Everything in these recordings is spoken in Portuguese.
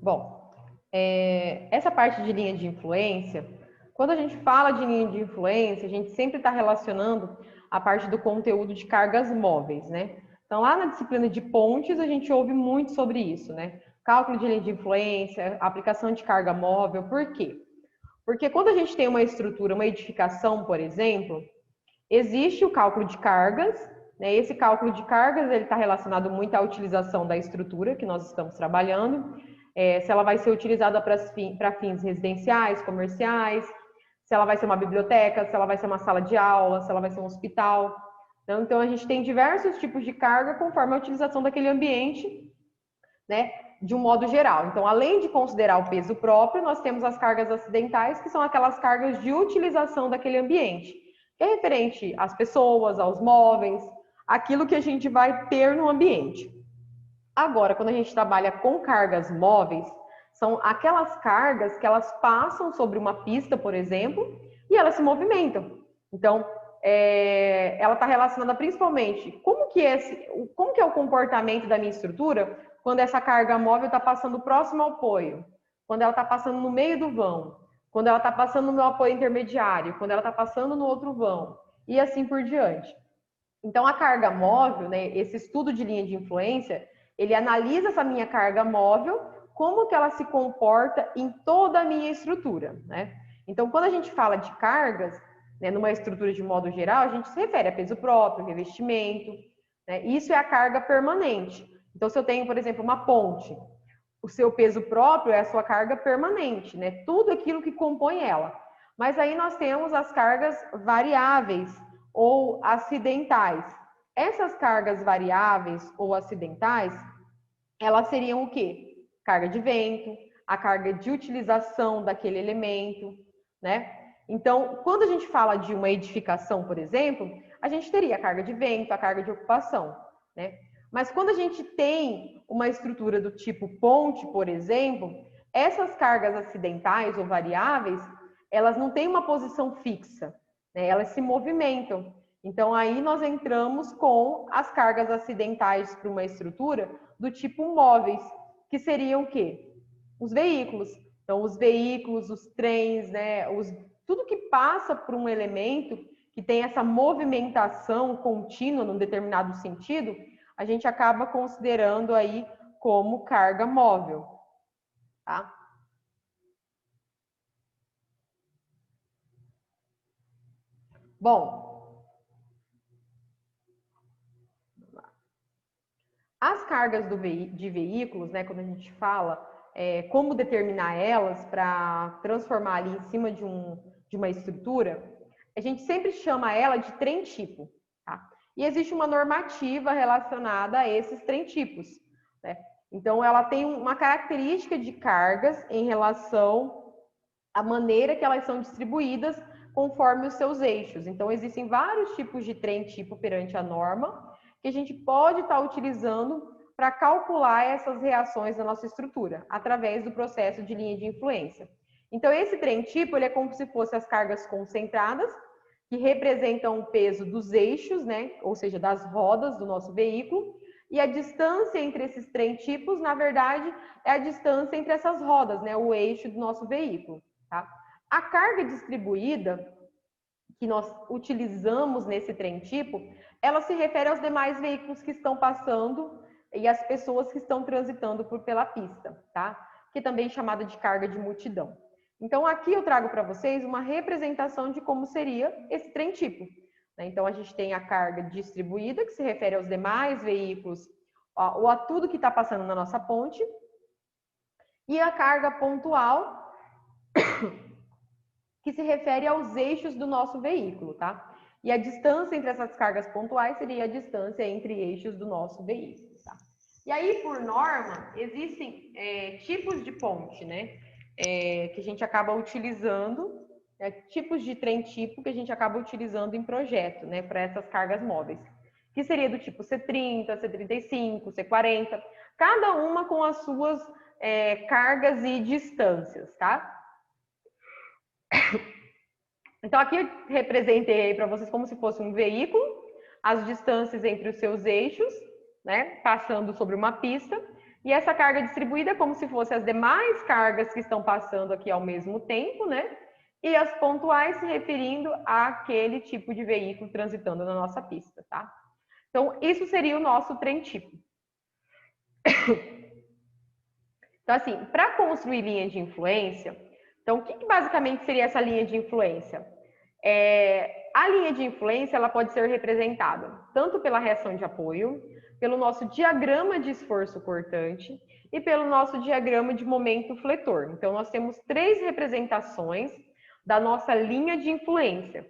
Bom, essa parte de linha de influência, quando a gente fala de linha de influência, a gente sempre está relacionando a parte do conteúdo de cargas móveis, né? Então, lá na disciplina de pontes, a gente ouve muito sobre isso, né? Cálculo de linha de influência, aplicação de carga móvel. Por quê? Porque quando a gente tem uma estrutura, uma edificação, por exemplo, existe o cálculo de cargas, né? Esse cálculo de cargas ele está relacionado muito à utilização da estrutura que nós estamos trabalhando, se ela vai ser utilizada para fins residenciais, comerciais, se ela vai ser uma biblioteca, se ela vai ser uma sala de aula, se ela vai ser um hospital. Então, a gente tem diversos tipos de carga conforme a utilização daquele ambiente, né, de um modo geral. Então, além de considerar o peso próprio, nós temos as cargas acidentais, que são aquelas cargas de utilização daquele ambiente, que é referente às pessoas, aos móveis, aquilo que a gente vai ter no ambiente. Agora, quando a gente trabalha com cargas móveis, são aquelas cargas que elas passam sobre uma pista, por exemplo, e elas se movimentam. Então, ela está relacionada principalmente como que é o comportamento da minha estrutura quando essa carga móvel está passando próximo ao apoio, quando ela está passando no meio do vão, quando ela está passando no meu apoio intermediário, quando ela está passando no outro vão, e assim por diante. Então, a carga móvel, né, esse estudo de linha de influência, ele analisa essa minha carga móvel, como que ela se comporta em toda a minha estrutura, né? Então, quando a gente fala de cargas, né, numa estrutura de modo geral, a gente se refere a peso próprio, revestimento, né? Isso é a carga permanente. Então, se eu tenho, por exemplo, uma ponte, o seu peso próprio é a sua carga permanente, né? Tudo aquilo que compõe ela. Mas aí nós temos as cargas variáveis ou acidentais. Essas cargas variáveis ou acidentais, elas seriam o quê? Carga de vento, a carga de utilização daquele elemento, né? Então, quando a gente fala de uma edificação, por exemplo, a gente teria a carga de vento, a carga de ocupação, né? Mas quando a gente tem uma estrutura do tipo ponte, por exemplo, essas cargas acidentais ou variáveis, elas não têm uma posição fixa, né? Elas se movimentam. Então, aí nós entramos com as cargas acidentais para uma estrutura do tipo móveis, que seriam o quê? Os veículos. Então, os veículos, os trens, né? Tudo que passa por um elemento que tem essa movimentação contínua num determinado sentido, a gente acaba considerando aí como carga móvel, tá? Bom, as cargas de veículos, né, quando a gente fala como determinar elas para transformar ali em cima de uma estrutura, a gente sempre chama ela de trem tipo, tá? E existe uma normativa relacionada a esses trem tipos, né? Então, ela tem uma característica de cargas em relação à maneira que elas são distribuídas conforme os seus eixos. Então, existem vários tipos de trem tipo perante a norma que a gente pode estar utilizando para calcular essas reações da nossa estrutura, através do processo de linha de influência. Então, esse trem tipo, ele é como se fossem as cargas concentradas, que representam o peso dos eixos, né? Ou seja, das rodas do nosso veículo, e a distância entre esses trem tipos, na verdade, é a distância entre essas rodas, né? O eixo do nosso veículo, tá? A carga distribuída, que nós utilizamos nesse trem tipo, ela se refere aos demais veículos que estão passando e às pessoas que estão transitando pela pista, tá? Que também é chamada de carga de multidão. Então, aqui eu trago para vocês uma representação de como seria esse trem tipo. Então, a gente tem a carga distribuída, que se refere aos demais veículos, ou a tudo que está passando na nossa ponte, e a carga pontual, que se refere aos eixos do nosso veículo, tá? E a distância entre essas cargas pontuais seria a distância entre eixos do nosso veículo, tá? E aí, por norma, existem tipos de ponte, né? Que a gente acaba utilizando, tipos de trem tipo que a gente acaba utilizando em projeto, né? Para essas cargas móveis. Que seria do tipo C30, C35, C40, cada uma com as suas cargas e distâncias, tá? Então, aqui eu representei para vocês como se fosse um veículo, as distâncias entre os seus eixos, né, passando sobre uma pista, E essa carga distribuída é como se fossem as demais cargas que estão passando aqui ao mesmo tempo, né? E as pontuais se referindo àquele tipo de veículo transitando na nossa pista, tá? Então, isso seria o nosso trem tipo. Então, assim, para construir linha de influência, então, o que basicamente seria essa linha de influência? A linha de influência, ela pode ser representada tanto pela reação de apoio, pelo nosso diagrama de esforço cortante e pelo nosso diagrama de momento fletor. Então, nós temos 3 representações da nossa linha de influência.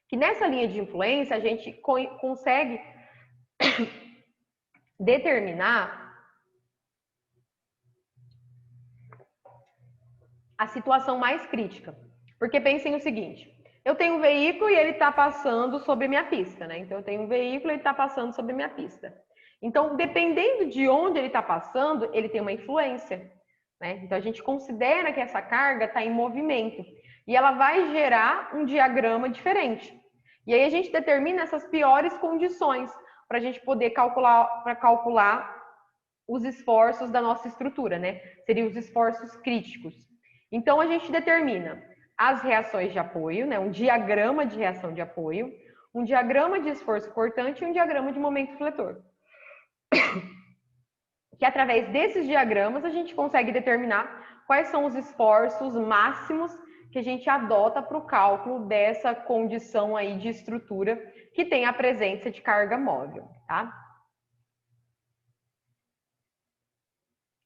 Que nessa linha de influência, a gente consegue determinar a situação mais crítica. Porque pensem o seguinte, eu tenho um veículo e ele está passando sobre minha pista, né? Então, eu tenho um veículo e ele está passando sobre minha pista. Então, dependendo de onde ele está passando, ele tem uma influência, né? Então, a gente considera que essa carga está em movimento e ela vai gerar um diagrama diferente. E aí a gente determina essas piores condições para a gente poder calcular os esforços da nossa estrutura, né? Seriam os esforços críticos. Então, a gente determina as reações de apoio, né? Um diagrama de reação de apoio, um diagrama de esforço cortante e um diagrama de momento fletor. Que através desses diagramas a gente consegue determinar quais são os esforços máximos que a gente adota para o cálculo dessa condição aí de estrutura que tem a presença de carga móvel, tá?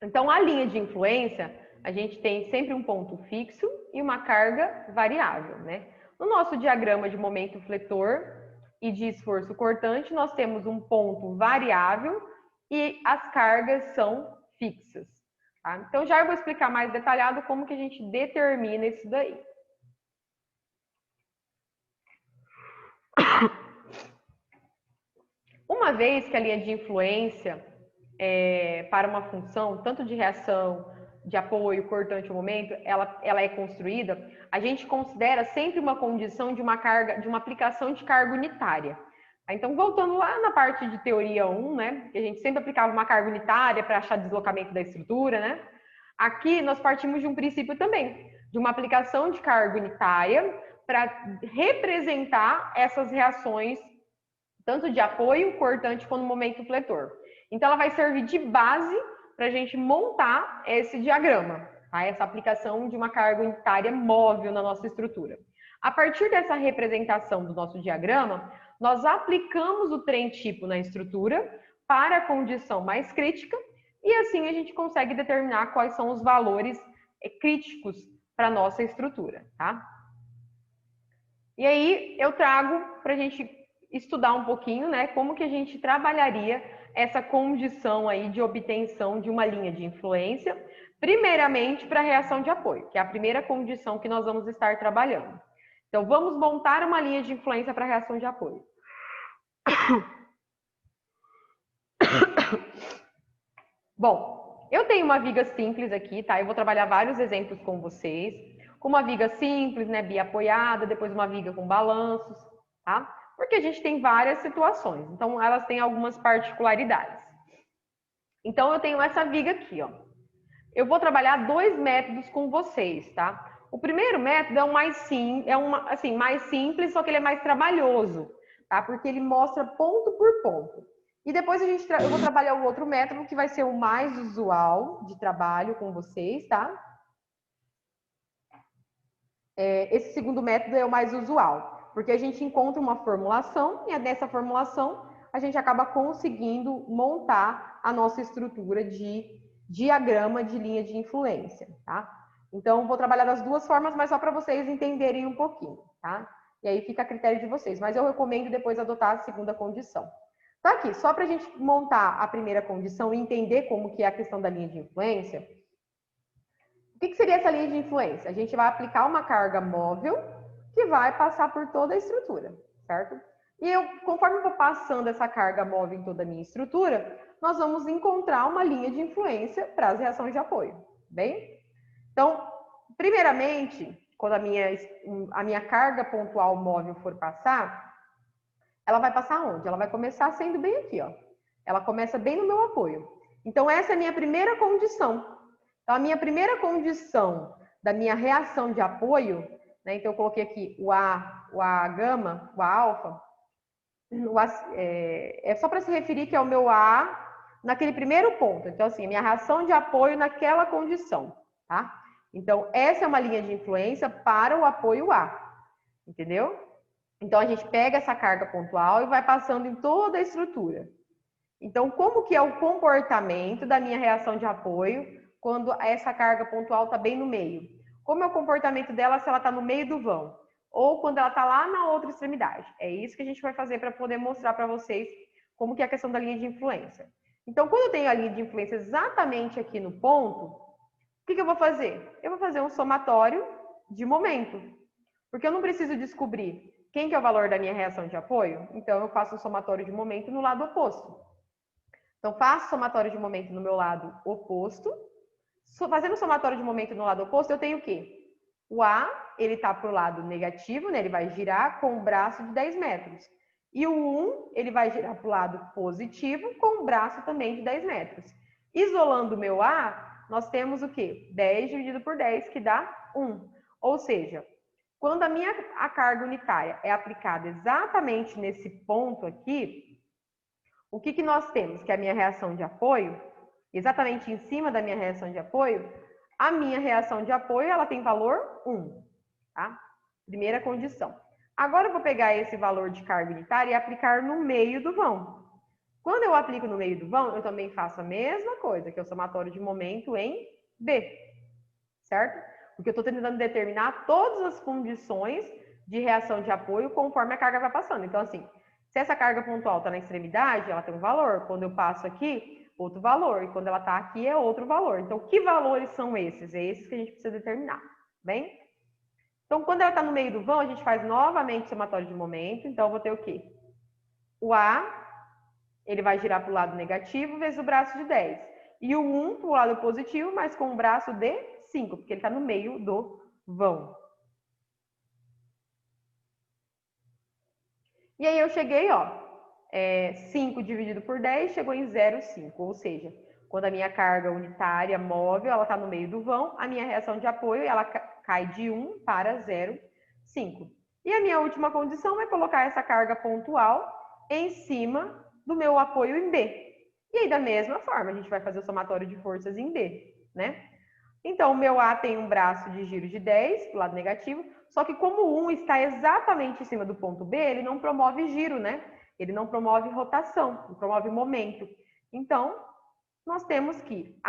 Então, a linha de influência, a gente tem sempre um ponto fixo e uma carga variável, né? No nosso diagrama de momento fletor e de esforço cortante, nós temos um ponto variável e as cargas são fixas, tá? Então, já eu vou explicar mais detalhado como que a gente determina isso daí. Uma vez que a linha de influência para uma função, tanto de reação, de apoio, cortante ou momento, ela é construída, a gente considera sempre uma condição de uma carga, de uma aplicação de carga unitária. Então, voltando lá na parte de teoria 1, né, que a gente sempre aplicava uma carga unitária para achar deslocamento da estrutura, né? Aqui nós partimos de um princípio também, de uma aplicação de carga unitária para representar essas reações, tanto de apoio, cortante, quanto momento fletor. Então, ela vai servir de base para a gente montar esse diagrama, tá? Essa aplicação de uma carga unitária móvel na nossa estrutura. A partir dessa representação do nosso diagrama, nós aplicamos o trem tipo na estrutura para a condição mais crítica e assim a gente consegue determinar quais são os valores críticos para a nossa estrutura, tá? E aí eu trago para a gente estudar um pouquinho, né, como que a gente trabalharia essa condição aí de obtenção de uma linha de influência, primeiramente para a reação de apoio, que é a primeira condição que nós vamos estar trabalhando. Então, vamos montar uma linha de influência para a reação de apoio. Bom, eu tenho uma viga simples aqui, tá? Eu vou trabalhar vários exemplos com vocês. Com uma viga simples, né, biapoiada, depois uma viga com balanços, tá? Porque a gente tem várias situações, então elas têm algumas particularidades. Então, eu tenho essa viga aqui, ó. Eu vou trabalhar 2 métodos com vocês, tá? O primeiro método é o mais mais simples, só que ele é mais trabalhoso, tá? Porque ele mostra ponto por ponto. E depois eu vou trabalhar o outro método, que vai ser o mais usual de trabalho com vocês, tá? Esse segundo método é o mais usual, porque a gente encontra uma formulação e nessa formulação a gente acaba conseguindo montar a nossa estrutura de diagrama de linha de influência, tá? Então, vou trabalhar das duas formas, mas só para vocês entenderem um pouquinho, tá? E aí fica a critério de vocês, mas eu recomendo depois adotar a segunda condição. Tá aqui, só para a gente montar a primeira condição e entender como que é a questão da linha de influência. O que seria essa linha de influência? A gente vai aplicar uma carga móvel que vai passar por toda a estrutura, certo? E conforme eu vou passando essa carga móvel em toda a minha estrutura, nós vamos encontrar uma linha de influência para as reações de apoio, bem? Então, primeiramente, quando a minha carga pontual móvel for passar, ela vai passar onde? Ela vai começar sendo bem aqui, ó. Ela começa bem no meu apoio. Então, essa é a minha primeira condição. Então, a minha primeira condição da minha reação de apoio, né? Então, eu coloquei aqui o A gama, o A alfa, é só para se referir que é o meu A naquele primeiro ponto. Então, assim, minha reação de apoio naquela condição, tá? Então, essa é uma linha de influência para o apoio A, entendeu? Então, a gente pega essa carga pontual e vai passando em toda a estrutura. Então, como que é o comportamento da minha reação de apoio quando essa carga pontual está bem no meio? Como é o comportamento dela se ela está no meio do vão? Ou quando ela está lá na outra extremidade? É isso que a gente vai fazer para poder mostrar para vocês como que é a questão da linha de influência. Então, quando eu tenho a linha de influência exatamente aqui no ponto, o que eu vou fazer? Eu vou fazer um somatório de momento. Porque eu não preciso descobrir quem que é o valor da minha reação de apoio, então eu faço um somatório de momento no lado oposto. Então, faço somatório de momento no meu lado oposto. Fazendo somatório de momento no lado oposto, eu tenho o quê? O A, ele está para o lado negativo, né? Ele vai girar com o braço de 10 metros. E o 1, ele vai girar para o lado positivo com o braço também de 10 metros. Isolando o meu A, nós temos o quê? 10 dividido por 10, que dá 1. Ou seja, quando a carga unitária é aplicada exatamente nesse ponto aqui, o que nós temos? Que a minha reação de apoio, exatamente em cima da minha reação de apoio, a minha reação de apoio ela tem valor 1, tá? Primeira condição. Agora eu vou pegar esse valor de carga unitária e aplicar no meio do vão. Quando eu aplico no meio do vão, eu também faço a mesma coisa, que é o somatório de momento em B, certo? Porque eu estou tentando determinar todas as condições de reação de apoio conforme a carga vai passando. Então, assim, se essa carga pontual está na extremidade, ela tem um valor. Quando eu passo aqui, outro valor. E quando ela está aqui, é outro valor. Então, que valores são esses? É esses que a gente precisa determinar, bem? Então, quando ela está no meio do vão, a gente faz novamente somatório de momento. Então, eu vou ter o quê? O A, ele vai girar para o lado negativo, vezes o braço de 10. E o 1 para o lado positivo, mas com o braço de 5, porque ele está no meio do vão. E aí eu cheguei, ó, 5 dividido por 10 chegou em 0,5, ou seja, quando a minha carga unitária móvel ela está no meio do vão, a minha reação de apoio ela cai de 1 para 0,5. E a minha última condição é colocar essa carga pontual em cima do meu apoio em B. E aí, da mesma forma, a gente vai fazer o somatório de forças em B, né? Então, o meu A tem um braço de giro de 10 para o lado negativo, só que como o 1 está exatamente em cima do ponto B, ele não promove giro, né? Ele não promove rotação, não promove momento. Então, nós temos que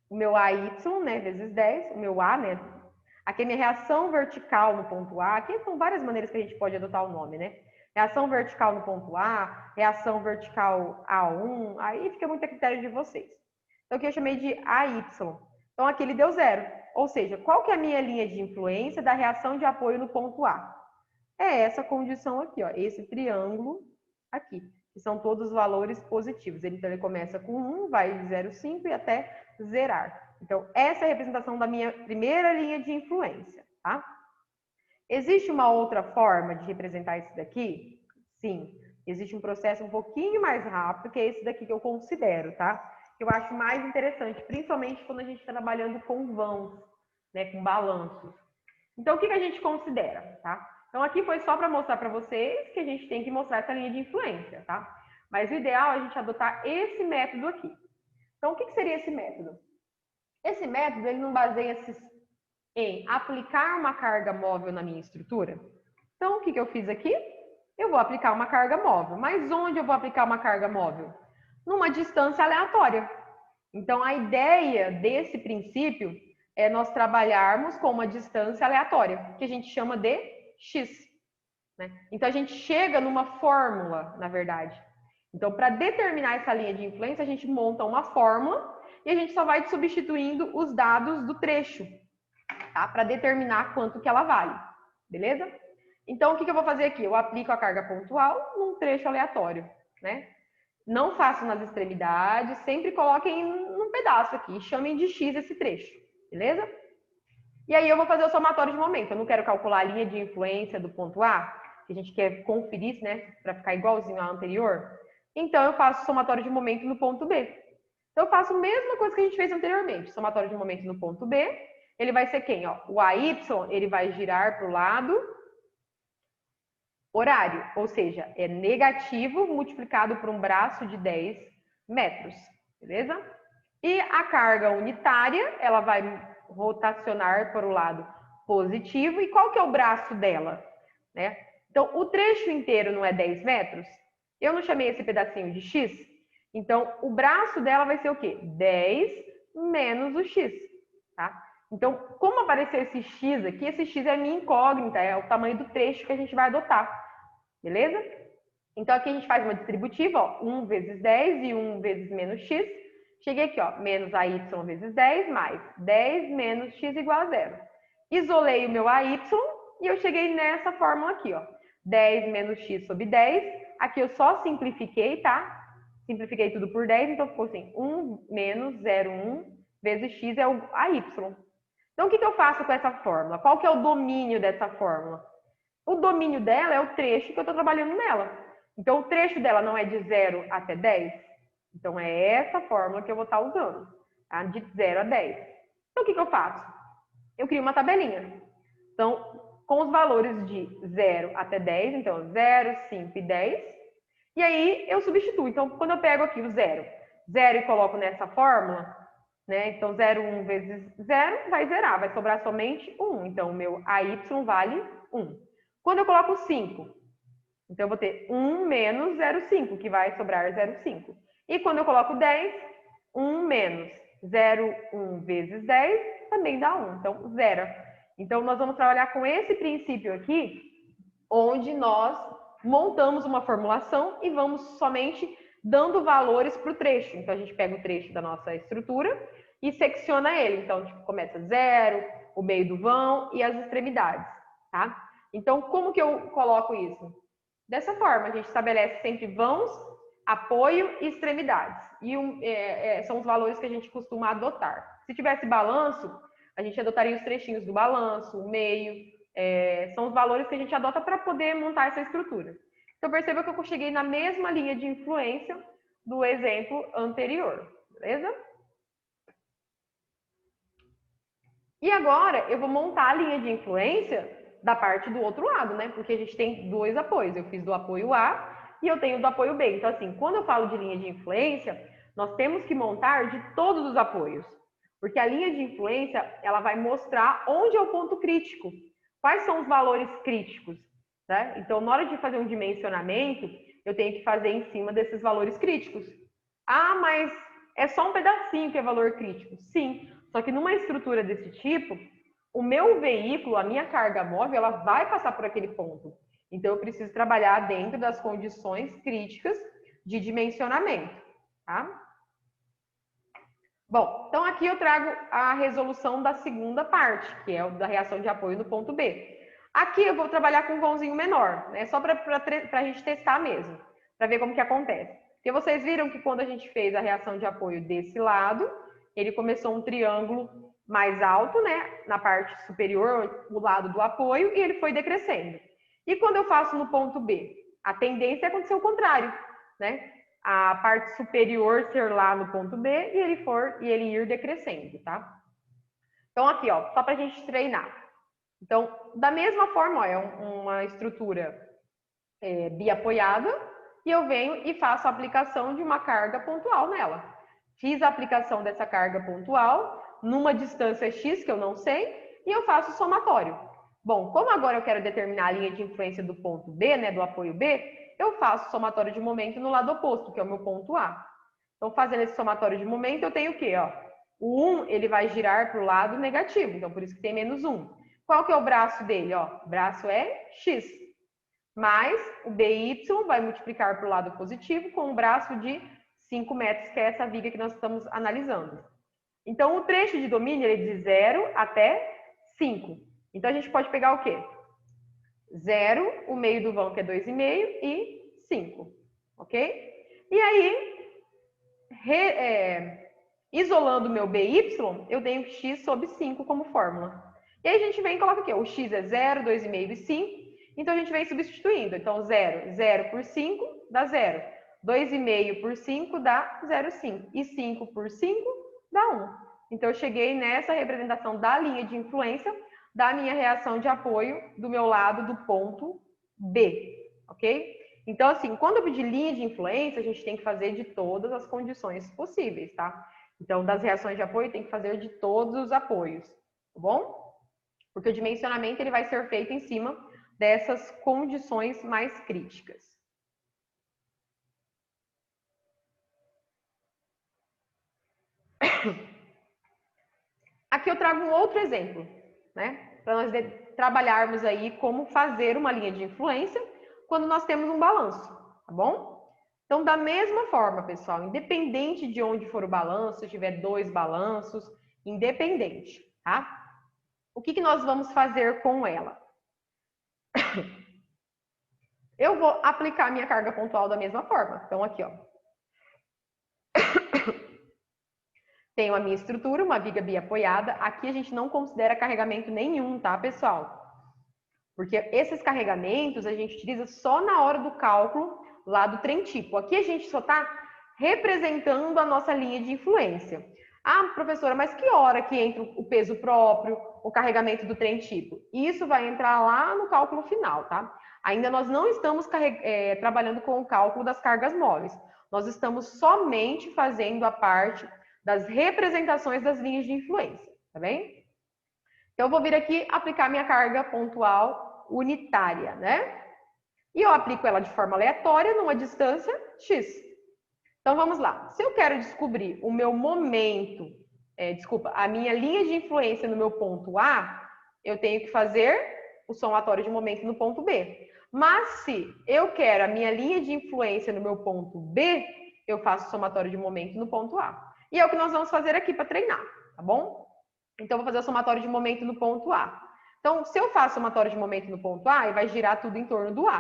o meu AY, né, vezes 10, o meu A, né? Aqui é minha reação vertical no ponto A, aqui são várias maneiras que a gente pode adotar o nome, né? Reação vertical no ponto A, reação vertical A1, aí fica muito a critério de vocês. Então, aqui eu chamei de AY. Então, aqui ele deu 0. Ou seja, qual que é a minha linha de influência da reação de apoio no ponto A? É essa condição aqui, ó, esse triângulo aqui, que são todos valores positivos. Então, ele começa com 1, vai de 0,5 e até zerar. Então, essa é a representação da minha primeira linha de influência, tá? Existe uma outra forma de representar isso daqui? Sim. Existe um processo um pouquinho mais rápido, que é esse daqui que eu considero, tá? Que eu acho mais interessante, principalmente quando a gente está trabalhando com vãos, né, com balanços. Então, o que a gente considera, tá? Então, aqui foi só para mostrar para vocês que a gente tem que mostrar essa linha de influência, tá? Mas o ideal é a gente adotar esse método aqui. Então, o que seria esse método? Esse método, ele não baseia-se em aplicar uma carga móvel na minha estrutura. Então, o que eu fiz aqui? Eu vou aplicar uma carga móvel. Mas onde eu vou aplicar uma carga móvel? Numa distância aleatória. Então, a ideia desse princípio é nós trabalharmos com uma distância aleatória, que a gente chama de x. Né? Então, a gente chega numa fórmula, na verdade. Então, para determinar essa linha de influência, a gente monta uma fórmula e a gente só vai substituindo os dados do trecho, tá? Para determinar quanto que ela vale, beleza? Então, o que eu vou fazer aqui? Eu aplico a carga pontual num trecho aleatório, né? Não faço nas extremidades, sempre coloquem num pedaço aqui, chamem de x esse trecho, beleza? E aí eu vou fazer o somatório de momento. Eu não quero calcular a linha de influência do ponto A, que a gente quer conferir, né, para ficar igualzinho ao anterior. então eu faço somatório de momento no ponto B. Então eu faço a mesma coisa que a gente fez anteriormente, somatório de momento no ponto B, ele vai ser quem? Ó? O AY, ele vai girar para o lado horário, ou seja, é negativo multiplicado por um braço de 10 metros, beleza? E a carga unitária, ela vai rotacionar para o lado positivo. E qual que é o braço dela? Né? Então, o trecho inteiro não é 10 metros? Eu não chamei esse pedacinho de x? Então, o braço dela vai ser o quê? 10 menos o x, tá? Então, como apareceu esse x aqui, esse x é a minha incógnita, é o tamanho do trecho que a gente vai adotar, beleza? Então, aqui a gente faz uma distributiva, ó, 1 vezes 10 e 1 vezes menos x. Cheguei aqui, ó, menos AY vezes 10 mais 10 menos x igual a 0. Isolei o meu AY e eu cheguei nessa fórmula aqui, ó. 10 menos x sobre 10. Aqui eu só simplifiquei, tá? Simplifiquei tudo por 10, então ficou assim, 1 menos 0,1 vezes x é o AY. Então, o que eu faço com essa fórmula? Qual que é o domínio dessa fórmula? O domínio dela é o trecho que eu estou trabalhando nela. Então, o trecho dela não é de 0 até 10. Então, é essa fórmula que eu vou estar usando, tá? De 0 a 10. Então, o que eu faço? Eu crio uma tabelinha. Então, com os valores de 0 até 10, então 0, 5 e 10. E aí, eu substituo. Então, quando eu pego aqui o 0 e coloco nessa fórmula, né? Então, 0, 1 vezes 0 vai zerar, vai sobrar somente 1. Então, o meu AY vale 1. Quando eu coloco 5, então eu vou ter 1 menos 0,5, que vai sobrar 0,5. E quando eu coloco 10, 1 menos 0,1 vezes 10 também dá 1, então zero. Então, nós vamos trabalhar com esse princípio aqui, onde nós montamos uma formulação e vamos somente dando valores para o trecho. Então, a gente pega o trecho da nossa estrutura e secciona ele. Então, tipo, começa 0, o meio do vão e as extremidades, tá? Então, como que eu coloco isso? Dessa forma, a gente estabelece sempre vãos, apoio e extremidades. E são os valores que a gente costuma adotar. Se tivesse balanço, a gente adotaria os trechinhos do balanço, o meio. São os valores que a gente adota para poder montar essa estrutura. Então, perceba que eu cheguei na mesma linha de influência do exemplo anterior, beleza? E agora, eu vou montar a linha de influência da parte do outro lado, né? Porque a gente tem dois apoios. Eu fiz do apoio A e eu tenho do apoio B. Então, assim, quando eu falo de linha de influência, nós temos que montar de todos os apoios. Porque a linha de influência, ela vai mostrar onde é o ponto crítico. Quais são os valores críticos, né? Então, na hora de fazer um dimensionamento, eu tenho que fazer em cima desses valores críticos. Ah, mas é só um pedacinho que é valor crítico. Sim, só que numa estrutura desse tipo, o meu veículo, a minha carga móvel, ela vai passar por aquele ponto. Então, eu preciso trabalhar dentro das condições críticas de dimensionamento, tá? Bom, então aqui eu trago a resolução da segunda parte, que é da reação de apoio no ponto B. Aqui eu vou trabalhar com um vãozinho menor, né? Só para a gente testar mesmo, para ver como que acontece. Porque vocês viram que quando a gente fez a reação de apoio desse lado, ele começou um triângulo mais alto, né? Na parte superior, o lado do apoio, e ele foi decrescendo. E quando eu faço no ponto B? A tendência é acontecer o contrário, né? A parte superior ser lá no ponto B e ele ir decrescendo, tá? Então, aqui, ó, só para a gente treinar. Então, da mesma forma, ó, é uma estrutura biapoiada e eu venho e faço a aplicação de uma carga pontual nela. Fiz a aplicação dessa carga pontual numa distância X, que eu não sei, e eu faço o somatório. Bom, como agora eu quero determinar a linha de influência do ponto B, né, do apoio B, eu faço somatório de momento no lado oposto, que é o meu ponto A. Então, fazendo esse somatório de momento, eu tenho o quê? Ó? O 1, ele vai girar para o lado negativo, então por isso que tem menos 1. Qual que é o braço dele? Ó? O braço é X. Mais o BY vai multiplicar para o lado positivo com um braço de 5 metros, que é essa viga que nós estamos analisando. Então, o trecho de domínio ele é de 0 até 5. Então, a gente pode pegar o quê? 0, o meio do vão que é 2,5 e 5, ok? E aí, isolando o meu BY, eu tenho x sobre 5 como fórmula. E aí a gente vem e coloca aqui, ó, o x é 0, 2,5 e 5, então a gente vem substituindo. Então, 0 por 5 dá 0. 2,5 por 5 dá 0,5. E 5 por 5 dá 1. Então, eu cheguei nessa representação da linha de influência da minha reação de apoio do meu lado do ponto B, ok? Então, assim, quando eu pedir linha de influência, a gente tem que fazer de todas as condições possíveis, tá? Então, das reações de apoio, tem que fazer de todos os apoios, tá bom? Porque o dimensionamento ele vai ser feito em cima dessas condições mais críticas. Aqui eu trago um outro exemplo, né? Para nós trabalharmos aí como fazer uma linha de influência quando nós temos um balanço, tá bom? Então, da mesma forma, pessoal, independente de onde for o balanço, se tiver 2 balanços, independente, tá? O que nós vamos fazer com ela? Eu vou aplicar a minha carga pontual da mesma forma. Então, aqui, ó. Tenho a minha estrutura, uma viga biapoiada. Aqui a gente não considera carregamento nenhum, tá, pessoal? Porque esses carregamentos a gente utiliza só na hora do cálculo lá do trem tipo. Aqui a gente só está representando a nossa linha de influência. Ah, professora, mas que hora que entra o peso próprio, o carregamento do trem tipo? Isso vai entrar lá no cálculo final, tá? Ainda nós não estamos trabalhando com o cálculo das cargas móveis. Nós estamos somente fazendo a parte das representações das linhas de influência, tá bem? Então, eu vou vir aqui aplicar minha carga pontual unitária, né? E eu aplico ela de forma aleatória numa distância x. Então, vamos lá. Se eu quero descobrir o meu momento, a minha linha de influência no meu ponto A, eu tenho que fazer o somatório de momento no ponto B. Mas se eu quero a minha linha de influência no meu ponto B, eu faço o somatório de momento no ponto A. E é o que nós vamos fazer aqui para treinar, tá bom? Então, eu vou fazer o somatório de momento no ponto A. Então, se eu faço o somatório de momento no ponto A, vai girar tudo em torno do A.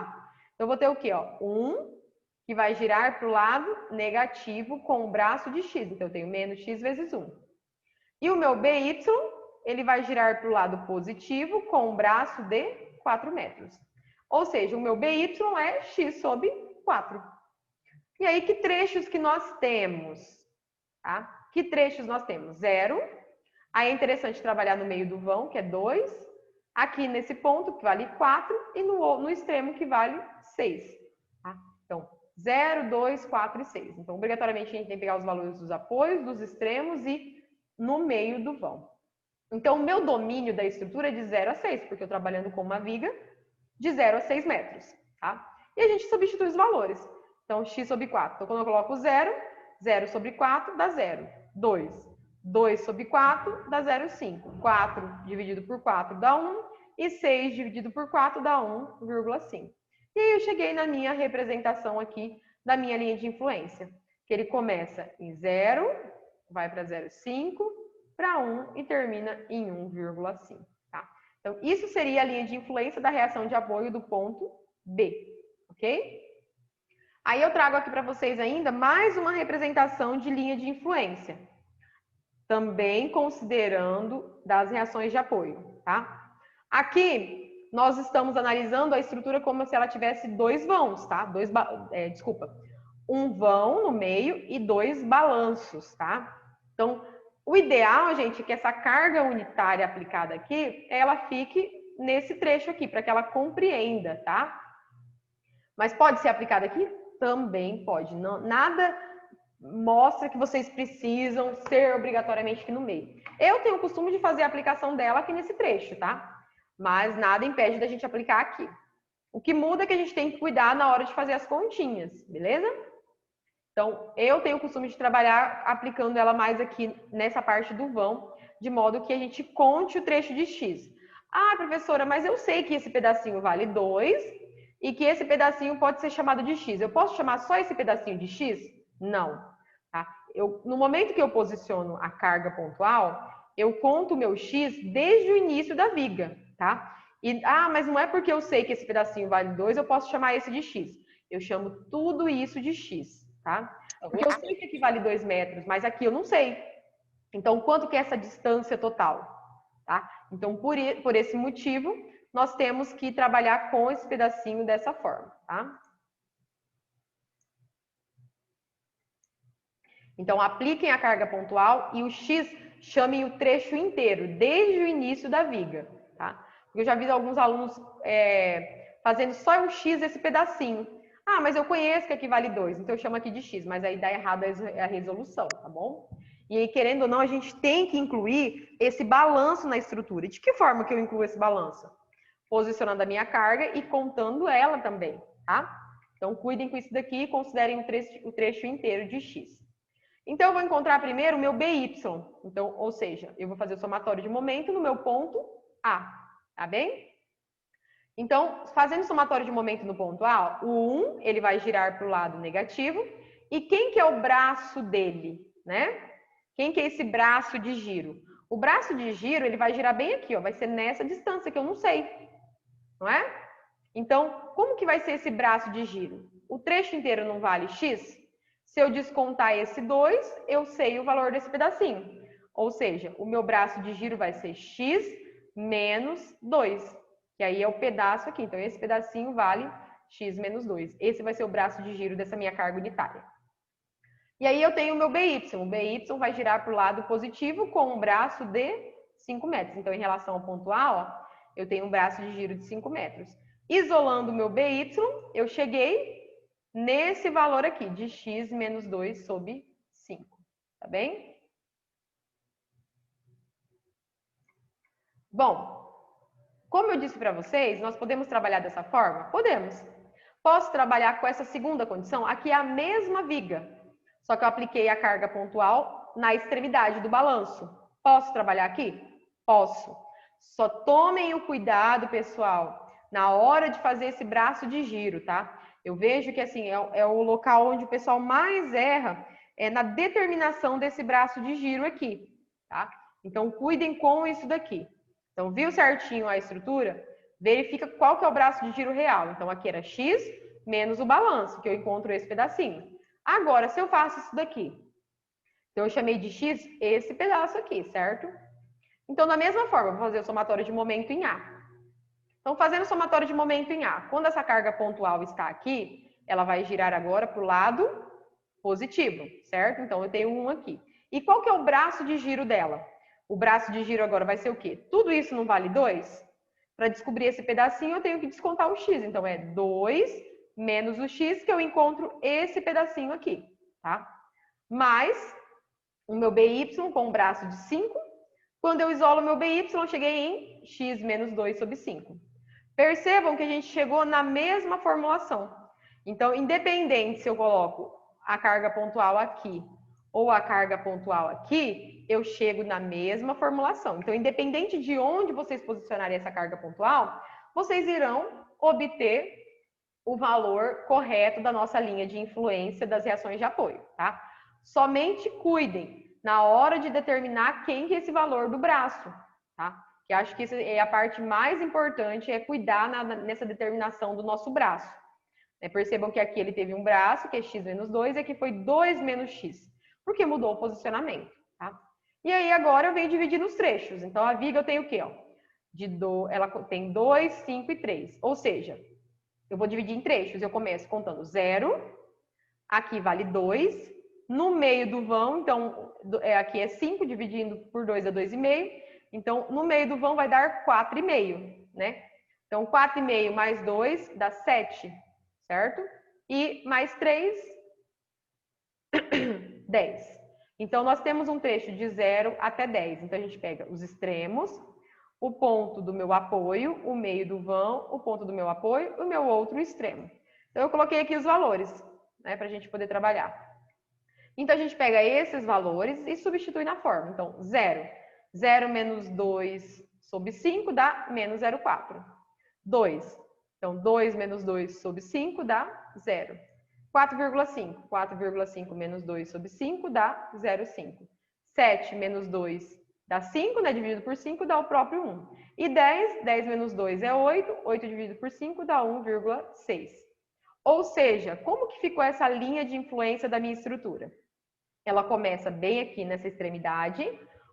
Então, eu vou ter o quê? 1, que vai girar para o lado negativo com o braço de x. Então, eu tenho menos x vezes 1. E o meu BY, ele vai girar para o lado positivo com o braço de 4 metros. Ou seja, o meu BY é x sobre 4. E aí, que trechos que nós temos? Tá? Que trechos nós temos? 0. Aí é interessante trabalhar no meio do vão, que é 2. Aqui nesse ponto, que vale 4. E no extremo, que vale 6. Tá? Então, 0, 2, 4 e 6. Então, obrigatoriamente, a gente tem que pegar os valores dos apoios, dos extremos e no meio do vão. Então, o meu domínio da estrutura é de 0 a 6, porque eu estou trabalhando com uma viga de 0 a 6 metros. Tá? E a gente substitui os valores. Então, x sobre 4. Então, quando eu coloco 0, 0 sobre 4 dá 0. 2. 2 sobre 4 dá 0,5. 4 dividido por 4 dá 1. E 6 dividido por 4 dá 1,5. E aí eu cheguei na minha representação aqui da minha linha de influência. Que ele começa em 0, vai para 0,5, para 1 e termina em 1,5. Tá? Então, isso seria a linha de influência da reação de apoio do ponto B. Ok? Aí eu trago aqui para vocês ainda mais uma representação de linha de influência. Também considerando das reações de apoio, tá? Aqui, nós estamos analisando a estrutura como se ela tivesse 2 vãos, tá? Um vão no meio e 2 balanços, tá? Então, o ideal, gente, é que essa carga unitária aplicada aqui, ela fique nesse trecho aqui, para que ela compreenda, tá? Mas pode ser aplicada aqui? Também pode. Não, nada mostra que vocês precisam ser obrigatoriamente aqui no meio. Eu tenho o costume de fazer a aplicação dela aqui nesse trecho, tá? Mas nada impede da gente aplicar aqui. O que muda é que a gente tem que cuidar na hora de fazer as continhas, beleza? Então, eu tenho o costume de trabalhar aplicando ela mais aqui nessa parte do vão, de modo que a gente conte o trecho de x. Ah, professora, mas eu sei que esse pedacinho vale 2 e que esse pedacinho pode ser chamado de x. Eu posso chamar só esse pedacinho de x? Não. Tá? No momento que eu posiciono a carga pontual, eu conto o meu x desde o início da viga, tá? Mas não é porque eu sei que esse pedacinho vale 2, eu posso chamar esse de x. Eu chamo tudo isso de x, tá? Porque eu sei que aqui vale 2 metros, mas aqui eu não sei. Então, quanto que é essa distância total? Tá? Então, por esse motivo, nós temos que trabalhar com esse pedacinho dessa forma, tá? Então, apliquem a carga pontual e o X chamem o trecho inteiro, desde o início da viga, tá? Porque eu já vi alguns alunos fazendo só o X esse pedacinho. Ah, mas eu conheço que aqui vale 2, então eu chamo aqui de X, mas aí dá errado a resolução, tá bom? E aí, querendo ou não, a gente tem que incluir esse balanço na estrutura. E de que forma que eu incluo esse balanço? Posicionando a minha carga e contando ela também, tá? Então, cuidem com isso daqui e considerem o trecho inteiro de X. Então, eu vou encontrar primeiro o meu BY. Então, ou seja, eu vou fazer o somatório de momento no meu ponto A, tá bem? Então, fazendo o somatório de momento no ponto A, o 1, ele vai girar para o lado negativo. E quem que é o braço dele, né? Quem que é esse braço de giro? O braço de giro, ele vai girar bem aqui, ó, vai ser nessa distância que eu não sei, não é? Então, como que vai ser esse braço de giro? O trecho inteiro não vale X? Se eu descontar esse 2, eu sei o valor desse pedacinho. Ou seja, o meu braço de giro vai ser X menos 2. Que aí é o pedaço aqui. Então, esse pedacinho vale X menos 2. Esse vai ser o braço de giro dessa minha carga unitária. E aí eu tenho o meu BY. O BY vai girar para o lado positivo com um braço de 5 metros. Então, em relação ao ponto A, ó, eu tenho um braço de giro de 5 metros. Isolando o meu BY, eu cheguei nesse valor aqui, de X menos 2 sobre 5. Tá bem? Bom, como eu disse para vocês, nós podemos trabalhar dessa forma? Podemos. Posso trabalhar com essa segunda condição? Aqui é a mesma viga, só que eu apliquei a carga pontual na extremidade do balanço. Posso trabalhar aqui? Posso. Só tomem o cuidado, pessoal, na hora de fazer esse braço de giro, tá? Eu vejo que assim é o local onde o pessoal mais erra, é na determinação desse braço de giro aqui, tá? Então, cuidem com isso daqui. Então, viu certinho a estrutura? Verifica qual que é o braço de giro real. Então, aqui era X menos o balanço, que eu encontro esse pedacinho. Agora, se eu faço isso daqui, então eu chamei de X esse pedaço aqui, certo? Então, da mesma forma, vou fazer o somatório de momento em A. Então, fazendo o somatório de momento em A, quando essa carga pontual está aqui, ela vai girar agora para o lado positivo, certo? Então, eu tenho um aqui. E qual que é o braço de giro dela? O braço de giro agora vai ser o quê? Tudo isso não vale 2? Para descobrir esse pedacinho, eu tenho que descontar o X. Então, é 2 menos o X, que eu encontro esse pedacinho aqui, tá? Mais o meu BY com um braço de 5. Quando eu isolo o meu BY, eu cheguei em X menos 2 sobre 5. Percebam que a gente chegou na mesma formulação. Então, independente se eu coloco a carga pontual aqui ou a carga pontual aqui, eu chego na mesma formulação. Então, independente de onde vocês posicionarem essa carga pontual, vocês irão obter o valor correto da nossa linha de influência das reações de apoio, tá? Somente cuidem na hora de determinar quem que é esse valor do braço, tá? Que acho que é a parte mais importante, é cuidar nessa determinação do nosso braço. Percebam que aqui ele teve um braço, que é x menos 2, e aqui foi 2 menos x, porque mudou o posicionamento, tá? E aí agora eu venho dividir nos trechos. Então a viga eu tenho o quê? Ó? Ela tem 2, 5 e 3. Ou seja, eu vou dividir em trechos. Eu começo contando 0, aqui vale 2, no meio do vão, então aqui é 5, dividindo por 2 é 2,5. Então, no meio do vão vai dar 4,5, né? Então, 4,5 mais 2 dá 7, certo? E mais 3, 10. Então, nós temos um trecho de 0 até 10. Então, a gente pega os extremos, o ponto do meu apoio, o meio do vão, o ponto do meu apoio e o meu outro extremo. Então, eu coloquei aqui os valores, né, para a gente poder trabalhar. Então, a gente pega esses valores e substitui na forma. Então, 0. 0 menos 2 sobre 5 dá menos 0,4. 2. Então, 2 menos 2 sobre 5 dá 0. 4,5. 4,5 menos 2 sobre 5 dá 0,5. 7 menos 2 dá 5, né? Dividido por 5 dá o próprio 1. E 10. 10 menos 2 é 8. 8 dividido por 5 dá 1,6. Ou seja, como que ficou essa linha de influência da minha estrutura? Ela começa bem aqui nessa extremidade,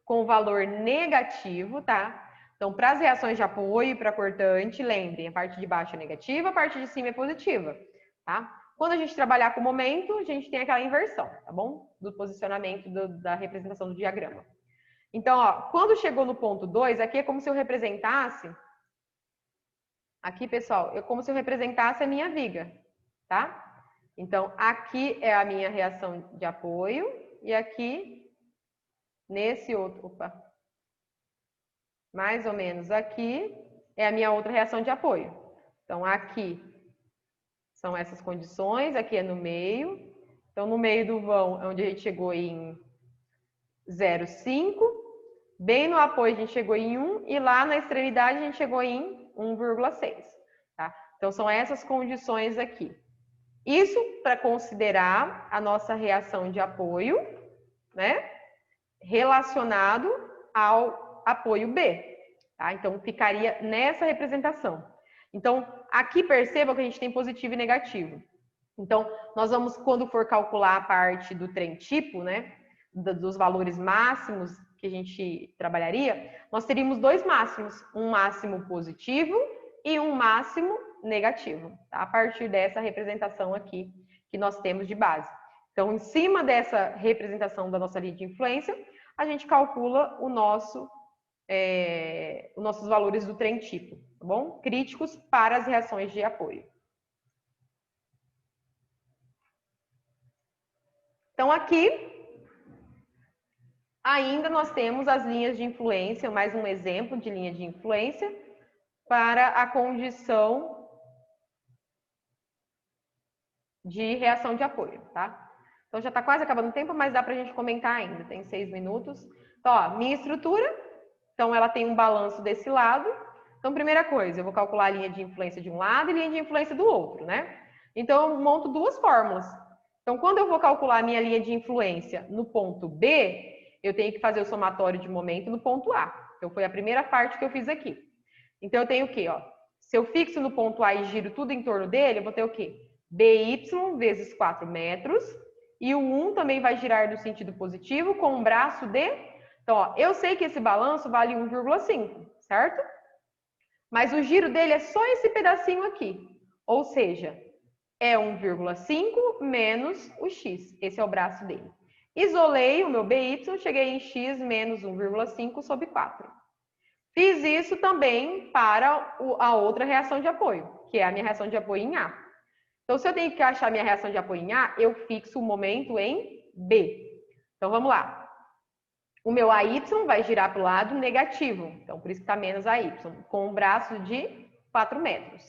com o valor negativo, tá? Então, para as reações de apoio e para cortante, lembrem, a parte de baixo é negativa, a parte de cima é positiva, tá? Quando a gente trabalhar com momento, a gente tem aquela inversão, tá bom? do posicionamento da representação do diagrama. Então, ó, quando chegou no ponto 2, aqui é como se eu representasse... Aqui, pessoal, é como se eu representasse a minha viga, tá? Então, aqui é a minha reação de apoio e aqui, nesse outro... Opa! Mais ou menos aqui é a minha outra reação de apoio. Então, aqui são essas condições, aqui é no meio. Então, no meio do vão é onde a gente chegou em 0,5. Bem no apoio a gente chegou em 1 e lá na extremidade a gente chegou em 1,6. Tá? Então, são essas condições aqui. Isso para considerar a nossa reação de apoio, né? Relacionado ao apoio B. Tá? Então, ficaria nessa representação. Então, aqui perceba que a gente tem positivo e negativo. Então, nós vamos, quando for calcular a parte do trem tipo, né, dos valores máximos que a gente trabalharia, nós teríamos dois máximos, um máximo positivo e um máximo negativo, tá? A partir dessa representação aqui que nós temos de base. Então, em cima dessa representação da nossa linha de influência, a gente calcula os nossos valores do trem tipo, tá bom? Críticos para as reações de apoio. Então, aqui, ainda nós temos as linhas de influência, mais um exemplo de linha de influência, para a condição de reação de apoio, tá? Então, já está quase acabando o tempo, mas dá para a gente comentar ainda, tem 6 minutos. Então, ó, minha estrutura, então ela tem um balanço desse lado. Então, primeira coisa, eu vou calcular a linha de influência de um lado e linha de influência do outro, né? Então, eu monto duas fórmulas. Então, quando eu vou calcular a minha linha de influência no ponto B, eu tenho que fazer o somatório de momento no ponto A. Então, foi a primeira parte que eu fiz aqui. Então, eu tenho o quê? Ó? Se eu fixo no ponto A e giro tudo em torno dele, eu vou ter o quê? BY vezes 4 metros. E o 1 também vai girar no sentido positivo com um braço de... Então, ó, eu sei que esse balanço vale 1,5, certo? Mas o giro dele é só esse pedacinho aqui. Ou seja, é 1,5 menos o x. Esse é o braço dele. Isolei o meu BY, cheguei em x menos 1,5 sobre 4. Fiz isso também para a outra reação de apoio, que é a minha reação de apoio em A. Então, se eu tenho que achar minha reação de apoio em A, eu fixo o momento em B. Então, vamos lá. O meu AY vai girar para o lado negativo. Então, por isso que está menos AY, com um braço de 4 metros.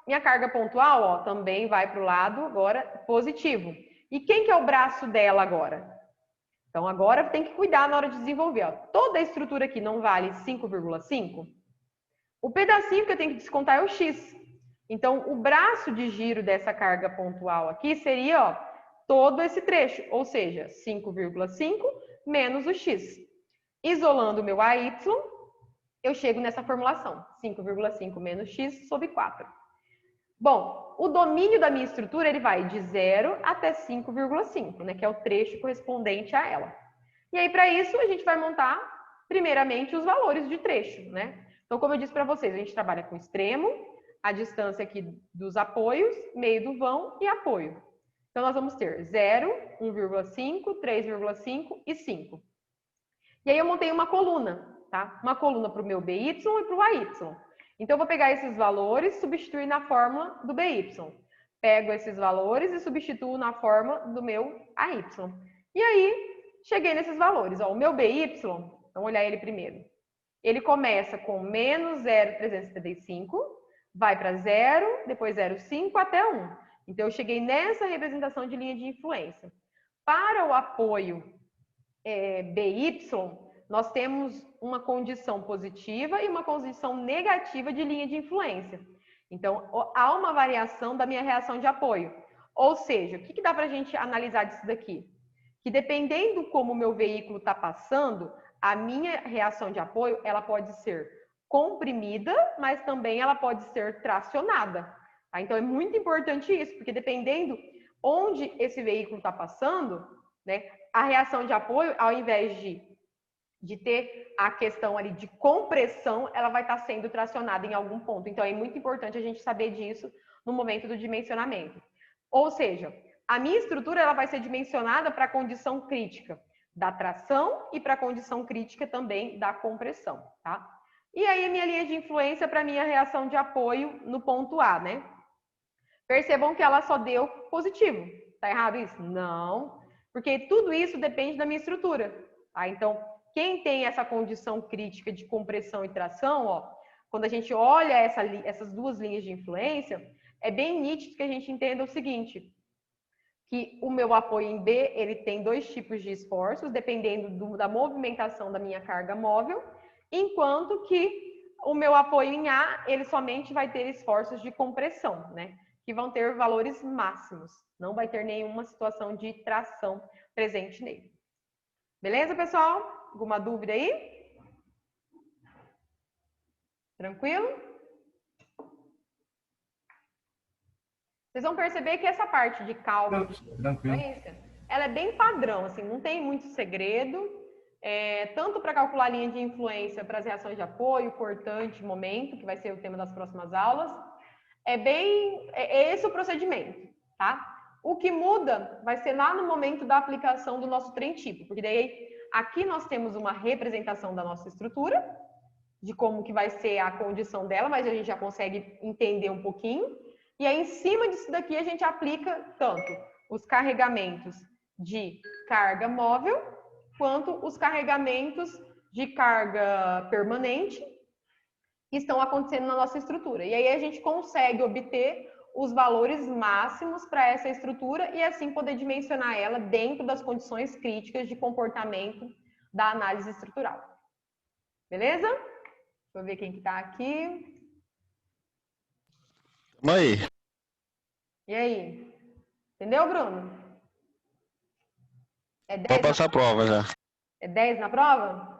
Minha carga pontual, ó, também vai para o lado agora positivo. E quem que é o braço dela agora? Então, agora tem que cuidar na hora de desenvolver. Ó. Toda a estrutura aqui não vale 5,5? O pedacinho que eu tenho que descontar é o x. Então, o braço de giro dessa carga pontual aqui seria, ó, todo esse trecho, ou seja, 5,5 menos o x. Isolando o meu AY, eu chego nessa formulação, 5,5 menos x sobre 4. Bom, o domínio da minha estrutura, ele vai de 0 até 5,5, né, que é o trecho correspondente a ela. E aí, para isso, a gente vai montar, primeiramente, os valores de trecho, né? Então, como eu disse para vocês, a gente trabalha com extremo, a distância aqui dos apoios, meio do vão e apoio. Então, nós vamos ter 0, 1,5, 3,5 e 5. E aí, eu montei uma coluna, tá? Uma coluna para o meu BY e para o AY. Então, eu vou pegar esses valores e substituir na fórmula do BY. Pego esses valores e substituo na fórmula do meu AY. E aí, cheguei nesses valores. Ó, o meu BY, vamos olhar ele primeiro. Ele começa com menos 0,375, vai para 0, depois 0,5 até 1. Então, eu cheguei nessa representação de linha de influência. Para o apoio BY, nós temos uma condição positiva e uma condição negativa de linha de influência. Então, há uma variação da minha reação de apoio. Ou seja, o que dá para a gente analisar disso daqui? Que dependendo como o meu veículo está passando, a minha reação de apoio, ela pode ser comprimida, mas também ela pode ser tracionada. Tá? Então, é muito importante isso, porque dependendo onde esse veículo está passando, né, a reação de apoio, ao invés de ter a questão ali de compressão, ela vai estar sendo tracionada em algum ponto. Então, é muito importante a gente saber disso no momento do dimensionamento. Ou seja, a minha estrutura ela vai ser dimensionada para a condição crítica da tração e para a condição crítica também da compressão, tá? E aí a minha linha de influência para a minha reação de apoio no ponto A, né? Percebam que ela só deu positivo. Tá errado isso? Não, porque tudo isso depende da minha estrutura, tá? Então, quem tem essa condição crítica de compressão e tração, ó, quando a gente olha essas duas linhas de influência, é bem nítido que a gente entenda o seguinte, que o meu apoio em B, ele tem dois tipos de esforços, dependendo da movimentação da minha carga móvel, enquanto que o meu apoio em A, ele somente vai ter esforços de compressão, né? Que vão ter valores máximos. Não vai ter nenhuma situação de tração presente nele. Beleza, pessoal? Alguma dúvida aí? Tranquilo? Vocês vão perceber que essa parte de cálculo de influência, ela é bem padrão, assim, não tem muito segredo. Tanto para calcular a linha de influência para as reações de apoio, cortante, momento, que vai ser o tema das próximas aulas, é esse o procedimento, tá? O que muda vai ser lá no momento da aplicação do nosso trem tipo, porque daí aqui nós temos uma representação da nossa estrutura, de como que vai ser a condição dela, mas a gente já consegue entender um pouquinho. E aí, em cima disso daqui, a gente aplica tanto os carregamentos de carga móvel, quanto os carregamentos de carga permanente que estão acontecendo na nossa estrutura. E aí a gente consegue obter os valores máximos para essa estrutura e assim poder dimensionar ela dentro das condições críticas de comportamento da análise estrutural. Beleza? Deixa eu ver quem que tá aqui. Aí. E aí? Entendeu, Bruno? É 10 Pode passar a prova já. É 10 na prova?